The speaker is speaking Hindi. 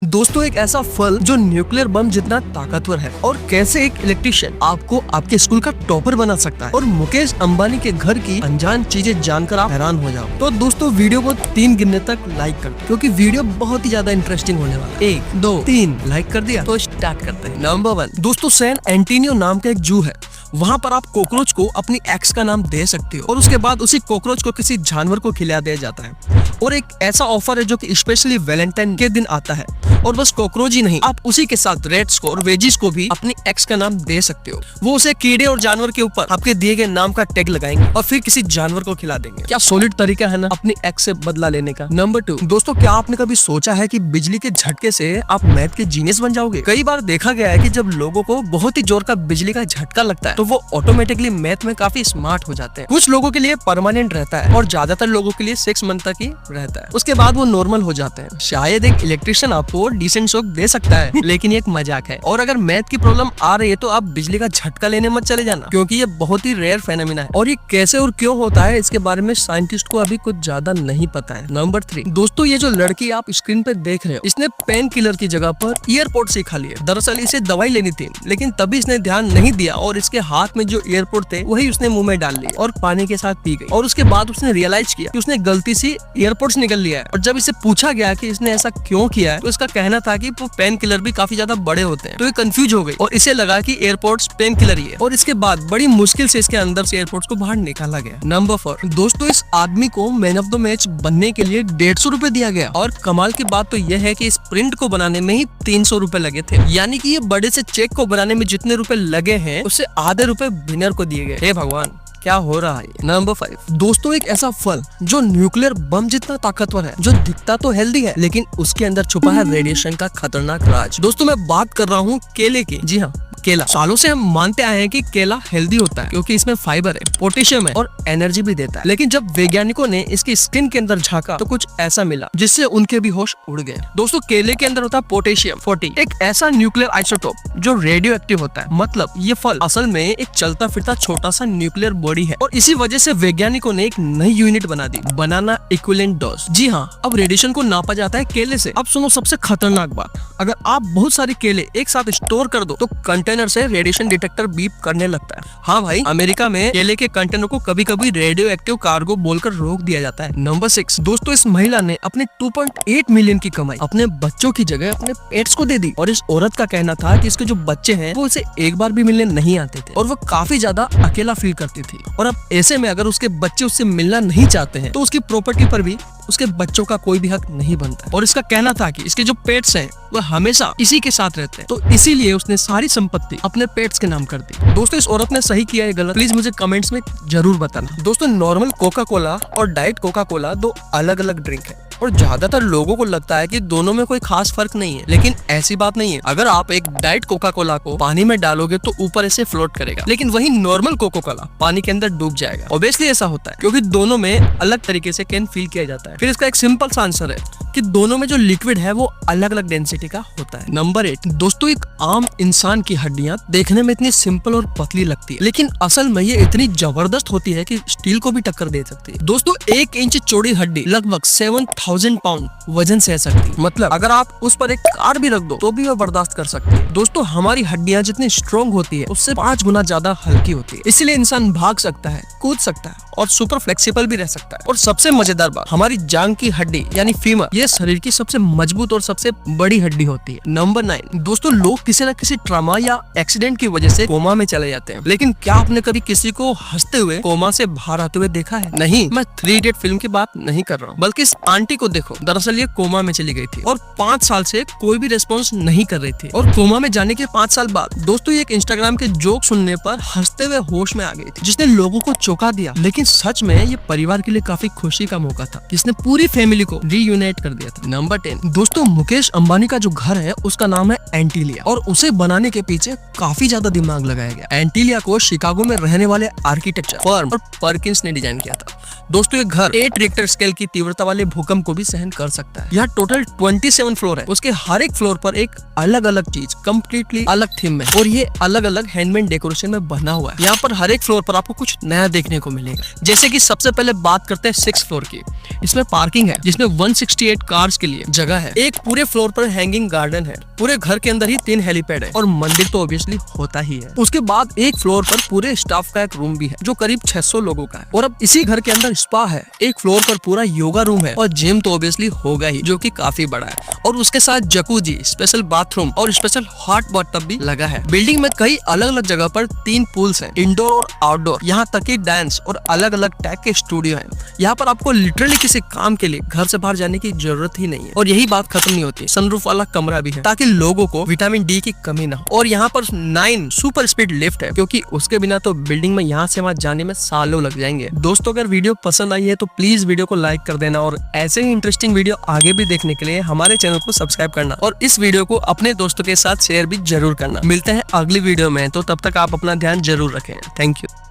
दोस्तों, एक ऐसा फल जो न्यूक्लियर बम जितना ताकतवर है और कैसे एक इलेक्ट्रिशियन आपको आपके स्कूल का टॉपर बना सकता है और मुकेश अंबानी के घर की अनजान चीजें जानकर आप हैरान हो जाओ। तो दोस्तों, वीडियो को 3 गिनने तक लाइक कर दो क्योंकि वीडियो बहुत ही ज्यादा इंटरेस्टिंग होने वाला है। 1 2 3 लाइक कर दिया तो स्टार्ट करते हैं। नंबर 1 दोस्तों, सैन एंटोनियो नाम का एक जू है। वहाँ पर आप कॉकरोच को अपनी एक्स का नाम दे सकते हो और उसके बाद उसी कॉकरोच को किसी जानवर को खिला दिया जाता है। और एक ऐसा ऑफर है जो कि स्पेशली वैलेंटाइन के दिन आता है। और बस कॉकरोच ही नहीं, आप उसी के साथ रेट्स को और वेजिस को भी अपनी एक्स का नाम दे सकते हो। वो उसे कीड़े और जानवर के ऊपर आपके दिए गए नाम का टैग लगाएंगे और फिर किसी जानवर को खिला देंगे। क्या सॉलिड तरीका है ना अपनी एक्स से बदला लेने का। नंबर 2 दोस्तों, क्या आपने कभी सोचा है कि बिजली के झटके से आप मैथ के जीनियस बन जाओगे। कई बार देखा गया है कि जब लोगों को बहुत ही जोर का बिजली का झटका लगता है तो वो ऑटोमेटिकली मैथ में काफी स्मार्ट हो जाते हैं। कुछ लोगों के लिए परमानेंट रहता है और ज्यादातर लोगों के लिए 6 मंथ तक ही रहता है। उसके बाद वो नॉर्मल हो जाते हैं। शायद एक इलेक्ट्रिशियन आपको डिसेंट शॉक दे सकता है लेकिन ये एक मजाक है। और अगर मैथ की प्रॉब्लम आ रही है तो आप बिजली का झटका लेने मत चले जाना क्योंकि ये बहुत ही रेयर फेनोमेना है और ये कैसे और क्यों होता है इसके बारे में साइंटिस्ट को अभी कुछ ज्यादा नहीं पता है। नंबर 3 दोस्तों, ये जो लड़की आप स्क्रीन पे देख रहे हो इसने पेन किलर की जगह पर ईयरपोर्ट से खा लिया। दरअसल इसे दवाई लेनी थी लेकिन तभी इसने ध्यान नहीं दिया और इसके हाथ में जो ईयरपोर्ट थे वही उसने मुंह में डाल लिए और पानी के साथ पी गई। और उसके बाद उसने रियलाइज किया कि उसने गलती से ईयरपोर्ट्स निकल लिया है। और जब इसे पूछा गया कि इसने ऐसा क्यों किया है तो इसका कहना था कि वो पेन किलर भी काफी ज्यादा बड़े होते हैं। तो ये कंफ्यूज हो गई और इसे लगा कि एयरपोर्ट्स पेन किलर ही है। और इसके बाद बड़ी मुश्किल से इसके अंदर से एयरपोर्ट्स को बाहर निकाला गया। नंबर 4 दोस्तों, इस आदमी को मैन ऑफ द मैच बनने के लिए 150 रुपए दिया गया और कमाल की बात तो यह है कि इस प्रिंट को बनाने में ही 300 रुपए लगे थे। यानी कि ये बड़े से चेक को बनाने में जितने रुपए लगे हैं उससे आधे रुपए विनर को दिए गए। हे भगवान, क्या हो रहा है। नंबर 5 दोस्तों, एक ऐसा फल जो न्यूक्लियर बम जितना ताकतवर है, जो दिखता तो हेल्दी है लेकिन उसके अंदर छुपा है रेडिएशन का खतरनाक राज। दोस्तों, मैं बात कर रहा हूँ केले की। जी हाँ, केला। सालों से हम मानते आए हैं कि केला हेल्दी होता है क्योंकि इसमें फाइबर है, पोटेशियम है और एनर्जी भी देता है। लेकिन जब वैज्ञानिकों ने इसकी स्किन के अंदर झांका तो कुछ ऐसा मिला जिससे उनके भी होश उड़ गए। दोस्तों, केले के अंदर होता है पोटेशियम 40, एक ऐसा न्यूक्लियर आइसोटोप जो रेडियो एक्टिव होता है। मतलब ये फल असल में एक चलता फिरता छोटा सा न्यूक्लियर बॉडी है और इसी वजह से वैज्ञानिकों ने एक नई यूनिट बना दी, बनाना इक्विवेलेंट डोज। जी हाँ, अब रेडिएशन को नापा जाता है केले से। अब सुनो सबसे खतरनाक बात, अगर आप बहुत सारे केले एक साथ स्टोर कर दो तो कंटेनर से रेडिएशन डिटेक्टर बीप करने लगता है। हाँ भाई, अमेरिका में केले के कंटेनर को कभी कभी रेडियो एक्टिव कार्गो बोलकर रोक दिया जाता है। नंबर 6 दोस्तों, इस महिला ने अपने 2.8 मिलियन की कमाई अपने बच्चों की जगह अपने पेट्स को दे दी। और इस औरत का कहना था कि इसके जो बच्चे हैं वो उसे एक बार भी मिलने नहीं आते थे और वो काफी ज्यादा अकेला फील करती थी। और अब ऐसे में अगर उसके बच्चे उससे मिलना नहीं चाहते हैं तो उसकी प्रॉपर्टी पर भी उसके बच्चों का कोई भी हक नहीं बनता। और इसका कहना था कि इसके जो पेट्स हैं वो हमेशा इसी के साथ रहते हैं, तो इसीलिए उसने सारी संपत्ति अपने पेट्स के नाम कर दी। दोस्तों, इस औरत ने सही किया है गलत, प्लीज मुझे कमेंट्स में जरूर बताना। दोस्तों, नॉर्मल कोका कोला और डाइट कोका कोला 2 अलग अलग ड्रिंक है और ज्यादातर लोगों को लगता है कि दोनों में कोई खास फर्क नहीं है, लेकिन ऐसी बात नहीं है। अगर आप एक डाइट कोका कोला को पानी में डालोगे तो ऊपर ऐसे फ्लोट करेगा, लेकिन वही नॉर्मल कोका कोला पानी के अंदर डूब जाएगा। ऑब्वियसली ऐसा होता है क्योंकि दोनों में अलग तरीके से कैन फील किया जाता है। फिर इसका एक सिंपल सा आंसर है कि दोनों में जो लिक्विड है वो अलग अलग डेंसिटी का होता है। नंबर 8 दोस्तों, एक आम इंसान की हड्डियां देखने में इतनी सिंपल और पतली लगती है लेकिन असल में ये इतनी जबरदस्त होती है कि स्टील को भी टक्कर दे सकती है। दोस्तों, 1 इंच चौड़ी हड्डी लगभग 7000 पाउंड वजन सह सकती है। मतलब अगर आप उस पर एक कार भी रख दो तो भी वो बर्दाश्त कर सकती है। दोस्तों, हमारी हड्डियां जितनी स्ट्रॉन्ग होती है उससे 5 गुना ज्यादा हल्की होती है, इसलिए इंसान भाग सकता है, कूद सकता है और सुपर फ्लेक्सिबल भी रह सकता है। और सबसे मजेदार बात, हमारी जांग की हड्डी यानी फीमर ये शरीर की सबसे मजबूत और सबसे बड़ी हड्डी होती है। नंबर 9 दोस्तों, लोग किसी न किसी ट्रॉमा या एक्सीडेंट की वजह से कोमा में चले जाते हैं, लेकिन क्या आपने कभी किसी को हंसते हुए कोमा से बाहर आते हुए देखा है? नहीं, मैं 3 इडियट फिल्म की बात नहीं कर रहा हूँ, बल्कि इस आंटी को देखो। दरअसल ये कोमा में चली गई थी और 5 साल से कोई भी रिस्पॉन्स नहीं कर रही थी और कोमा में जाने के 5 साल बाद दोस्तों ये एक इंस्टाग्राम के जोक सुनने पर हंसते हुए होश में आ गई थी, जिसने लोगों को चौंका दिया। लेकिन सच में ये परिवार के लिए काफी खुशी का मौका था, जिसने पूरी फैमिली को रीयूनाइट कर दिया था। नंबर 10 दोस्तों, मुकेश अंबानी का जो घर है उसका नाम है एंटीलिया और उसे बनाने के पीछे काफी ज्यादा दिमाग लगाया गया। एंटीलिया को शिकागो में रहने वाले आर्किटेक्चर फर्म और पर्किंस ने डिजाइन किया था। दोस्तों, ये घर 8 रिक्टर स्केल की तीव्रता वाले भूकंप को भी सहन कर सकता है। यहाँ टोटल 27 फ्लोर है, उसके हर एक फ्लोर पर एक अलग अलग चीज कम्प्लीटली अलग थीम में और ये अलग अलग हैंडमेड डेकोरेशन में बना हुआ है। यहाँ पर हर एक फ्लोर पर आपको कुछ नया देखने को मिलेगा। जैसे कि सबसे पहले बात करते हैं 6th फ्लोर की। इसमें पार्किंग है जिसमें 168 कार्स के लिए जगह है। एक पूरे फ्लोर पर हैंगिंग गार्डन है। पूरे घर के अंदर ही 3 हेलीपैड है और मंदिर तो ऑब्वियसली होता ही है। उसके बाद एक फ्लोर पर पूरे स्टाफ का एक रूम भी है जो करीब 600 लोगों का है। और अब इसी घर के अंदर स्पा है। एक फ्लोर पर पूरा योगा रूम है और जिम तो ऑब्वियसली होगा ही जो कि काफी बड़ा है। और उसके साथ जकूजी, स्पेशल बाथरूम और स्पेशल हॉट बाथ टब भी लगा है। बिल्डिंग में कई अलग अलग जगह पर 3 पूल्स हैं, इंडोर और आउटडोर। यहाँ तक कि डांस और अलग अलग टाइप के स्टूडियो हैं। यहाँ पर आपको लिटरली किसी काम के लिए घर से बाहर जाने की जरूरत ही नहीं है। और यही बात खत्म नहीं होती, सनरूफ वाला कमरा भी है ताकि लोगों को विटामिन डी की कमी ना हो। और यहाँ पर 9 सुपर स्पीड लिफ्ट है क्योंकि उसके बिना तो बिल्डिंग में यहाँ से वहाँ जाने में सालों लग जाएंगे। दोस्तों अगर वीडियो पसंद आई है तो प्लीज वीडियो को लाइक कर देना और ऐसे ही इंटरेस्टिंग वीडियो आगे भी देखने के लिए हमारे चैनल को सब्सक्राइब करना और इस वीडियो को अपने दोस्तों के साथ शेयर भी जरूर करना। मिलते हैं अगली वीडियो में, तो तब तक आप अपना ध्यान जरूर रखें। Thank you.